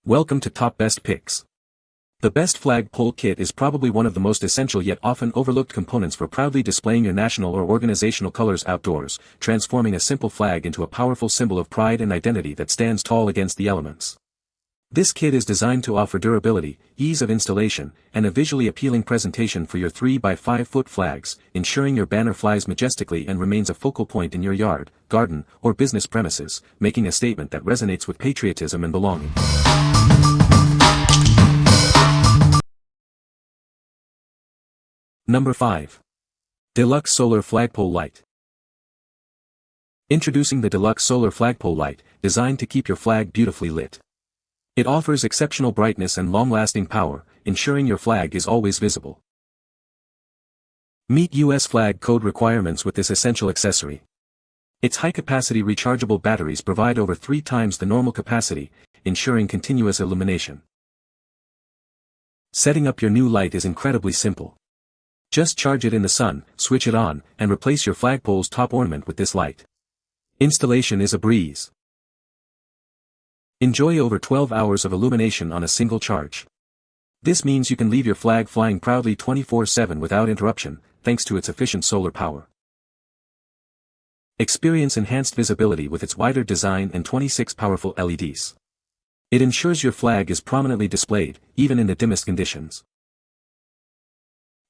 Welcome to Top Best Picks. The best flagpole kit is probably one of the most essential yet often overlooked components for proudly displaying your national or organizational colors outdoors, transforming a simple flag into a powerful symbol of pride and identity that stands tall against the elements. This kit is designed to offer durability, ease of installation, and a visually appealing presentation for your 3x5-foot flags, ensuring your banner flies majestically and remains a focal point in your yard, garden, or business premises, making a statement that resonates with patriotism and belonging. Number 5. Deluxe Solar Flagpole Light. Introducing the Deluxe Solar Flagpole Light, designed to keep your flag beautifully lit. It offers exceptional brightness and long-lasting power, ensuring your flag is always visible. Meet U.S. flag code requirements with this essential accessory. Its high-capacity rechargeable batteries provide over 3 times the normal capacity, ensuring continuous illumination. Setting up your new light is incredibly simple. Just charge it in the sun, switch it on, and replace your flagpole's top ornament with this light. Installation is a breeze. Enjoy over 12 hours of illumination on a single charge. This means you can leave your flag flying proudly 24/7 without interruption, thanks to its efficient solar power. Experience enhanced visibility with its wider design and 26 powerful LEDs. It ensures your flag is prominently displayed, even in the dimmest conditions.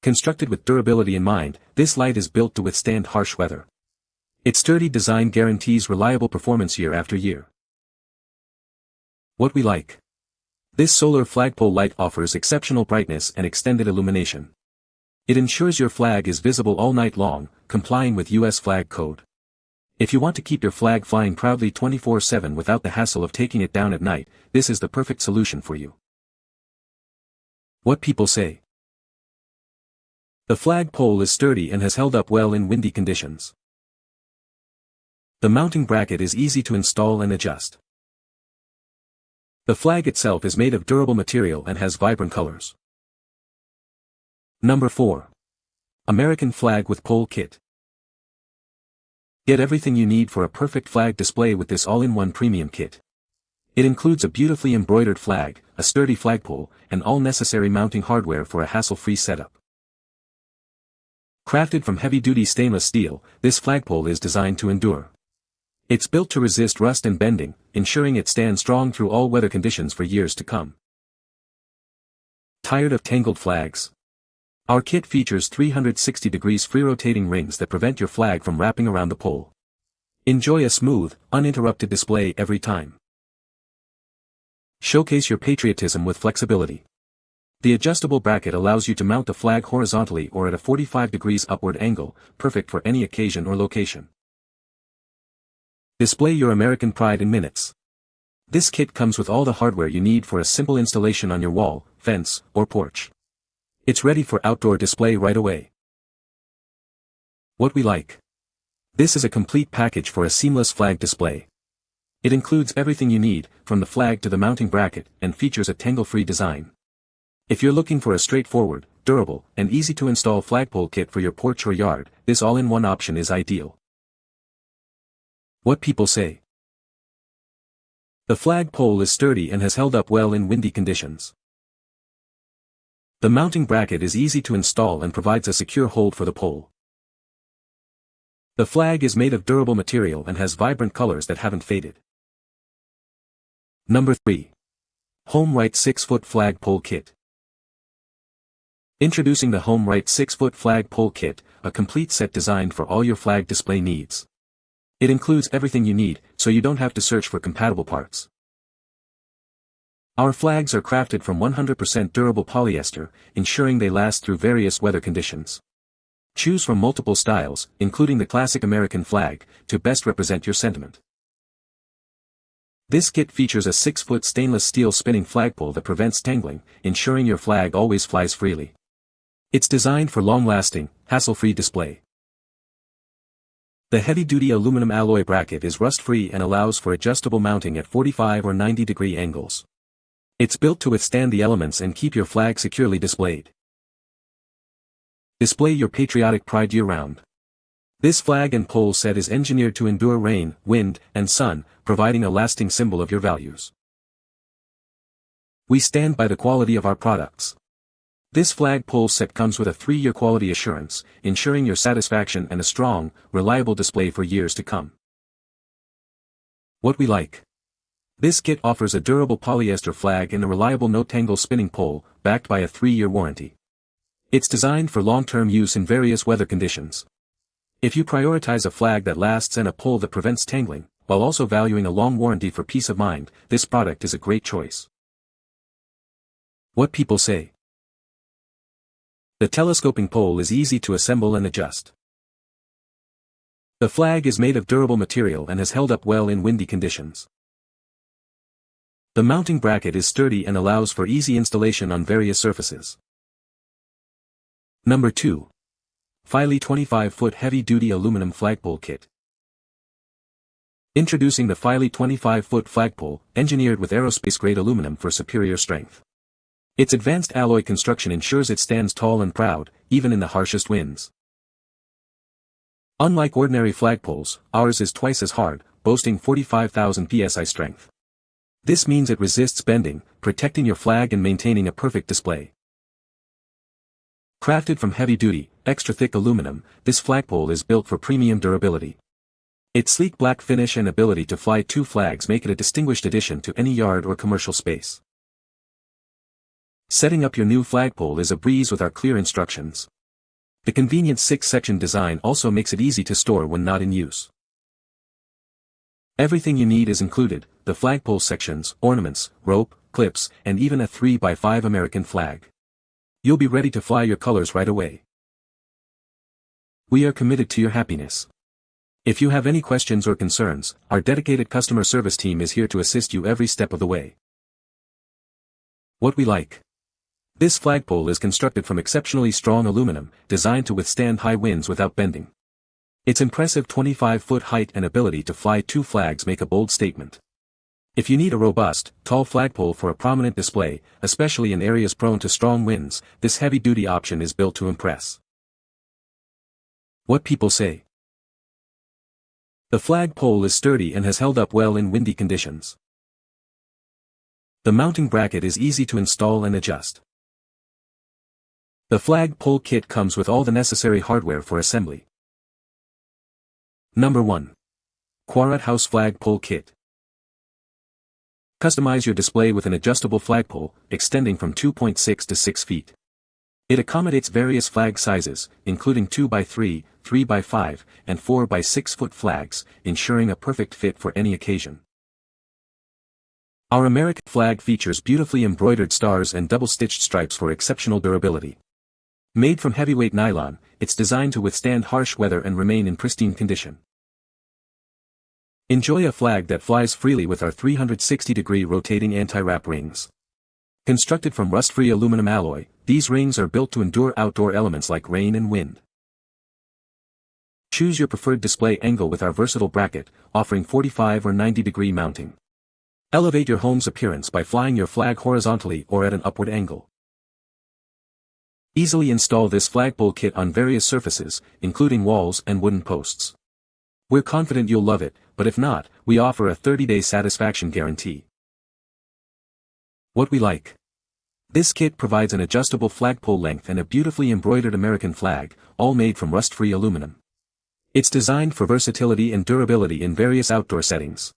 Constructed with durability in mind, this light is built to withstand harsh weather. Its sturdy design guarantees reliable performance year after year. What we like. This solar flagpole light offers exceptional brightness and extended illumination. It ensures your flag is visible all night long, complying with U.S. flag code. If you want to keep your flag flying proudly 24/7 without the hassle of taking it down at night, this is the perfect solution for you. What people say. The flagpole is sturdy and has held up well in windy conditions. The mounting bracket is easy to install and adjust. The flag itself is made of durable material and has vibrant colors. Number 4. American Flag with Pole Kit. Get everything you need for a perfect flag display with this all-in-one premium kit. It includes a beautifully embroidered flag, a sturdy flagpole, and all necessary mounting hardware for a hassle-free setup. Crafted from heavy-duty stainless steel, this flagpole is designed to endure. It's built to resist rust and bending, ensuring it stands strong through all weather conditions for years to come. Tired of tangled flags? Our kit features 360 degrees free-rotating rings that prevent your flag from wrapping around the pole. Enjoy a smooth, uninterrupted display every time. Showcase your patriotism with flexibility. The adjustable bracket allows you to mount the flag horizontally or at a 45 degrees upward angle, perfect for any occasion or location. Display your American pride in minutes. This kit comes with all the hardware you need for a simple installation on your wall, fence, or porch. It's ready for outdoor display right away. What we like. This is a complete package for a seamless flag display. It includes everything you need, from the flag to the mounting bracket, and features a tangle-free design. If you're looking for a straightforward, durable, and easy-to-install flagpole kit for your porch or yard, this all-in-one option is ideal. What people say. The flagpole is sturdy and has held up well in windy conditions. The mounting bracket is easy to install and provides a secure hold for the pole. The flag is made of durable material and has vibrant colors that haven't faded. Number 3. HomeRite 6-foot flagpole kit. Introducing the HomeRite 6-foot flagpole kit, a complete set designed for all your flag display needs. It includes everything you need, so you don't have to search for compatible parts. Our flags are crafted from 100% durable polyester, ensuring they last through various weather conditions. Choose from multiple styles, including the classic American flag, to best represent your sentiment. This kit features a 6-foot stainless steel spinning flagpole that prevents tangling, ensuring your flag always flies freely. It's designed for long-lasting, hassle-free display. The heavy-duty aluminum alloy bracket is rust-free and allows for adjustable mounting at 45 or 90-degree angles. It's built to withstand the elements and keep your flag securely displayed. Display your patriotic pride year-round. This flag and pole set is engineered to endure rain, wind, and sun, providing a lasting symbol of your values. We stand by the quality of our products. This flagpole set comes with a 3-year quality assurance, ensuring your satisfaction and a strong, reliable display for years to come. What we like. This kit offers a durable polyester flag and a reliable no-tangle spinning pole, backed by a 3-year warranty. It's designed for long-term use in various weather conditions. If you prioritize a flag that lasts and a pole that prevents tangling, while also valuing a long warranty for peace of mind, this product is a great choice. What people say. The telescoping pole is easy to assemble and adjust. The flag is made of durable material and has held up well in windy conditions. The mounting bracket is sturdy and allows for easy installation on various surfaces. Number 2. FFILY 25-foot heavy-duty aluminum flagpole kit. Introducing the FFILY 25-foot flagpole, engineered with aerospace-grade aluminum for superior strength. Its advanced alloy construction ensures it stands tall and proud, even in the harshest winds. Unlike ordinary flagpoles, ours is twice as hard, boasting 45,000 psi strength. This means it resists bending, protecting your flag and maintaining a perfect display. Crafted from heavy-duty, extra-thick aluminum, this flagpole is built for premium durability. Its sleek black finish and ability to fly 2 flags make it a distinguished addition to any yard or commercial space. Setting up your new flagpole is a breeze with our clear instructions. The convenient 6-section design also makes it easy to store when not in use. Everything you need is included: the flagpole sections, ornaments, rope, clips, and even a 3x5 American flag. You'll be ready to fly your colors right away. We are committed to your happiness. If you have any questions or concerns, our dedicated customer service team is here to assist you every step of the way. What we like. This flagpole is constructed from exceptionally strong aluminum, designed to withstand high winds without bending. Its impressive 25-foot height and ability to fly 2 flags make a bold statement. If you need a robust, tall flagpole for a prominent display, especially in areas prone to strong winds, this heavy-duty option is built to impress. What people say. The flagpole is sturdy and has held up well in windy conditions. The mounting bracket is easy to install and adjust. The flagpole kit comes with all the necessary hardware for assembly. Number 1. Quarut House Flagpole Kit. Customize your display with an adjustable flagpole, extending from 2.6 to 6 feet. It accommodates various flag sizes, including 2x3, 3x5, and 4x6 foot flags, ensuring a perfect fit for any occasion. Our American flag features beautifully embroidered stars and double-stitched stripes for exceptional durability. Made from heavyweight nylon, it's designed to withstand harsh weather and remain in pristine condition. Enjoy a flag that flies freely with our 360-degree rotating anti-wrap rings. Constructed from rust-free aluminum alloy, these rings are built to endure outdoor elements like rain and wind. Choose your preferred display angle with our versatile bracket, offering 45 or 90-degree mounting. Elevate your home's appearance by flying your flag horizontally or at an upward angle. Easily install this flagpole kit on various surfaces, including walls and wooden posts. We're confident you'll love it, but if not, we offer a 30-day satisfaction guarantee. What we like. This kit provides an adjustable flagpole length and a beautifully embroidered American flag, all made from rust-free aluminum. It's designed for versatility and durability in various outdoor settings.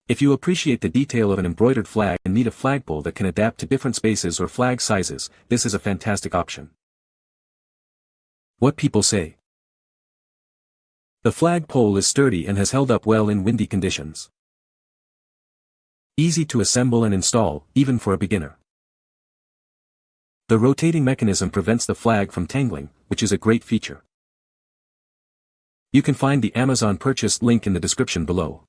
If you appreciate the detail of an embroidered flag and need a flagpole that can adapt to different spaces or flag sizes, this is a fantastic option. What people say. The flagpole is sturdy and has held up well in windy conditions. Easy to assemble and install, even for a beginner. The rotating mechanism prevents the flag from tangling, which is a great feature. You can find the Amazon purchase link in the description below.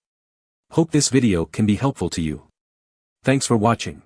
Hope this video can be helpful to you. Thanks for watching.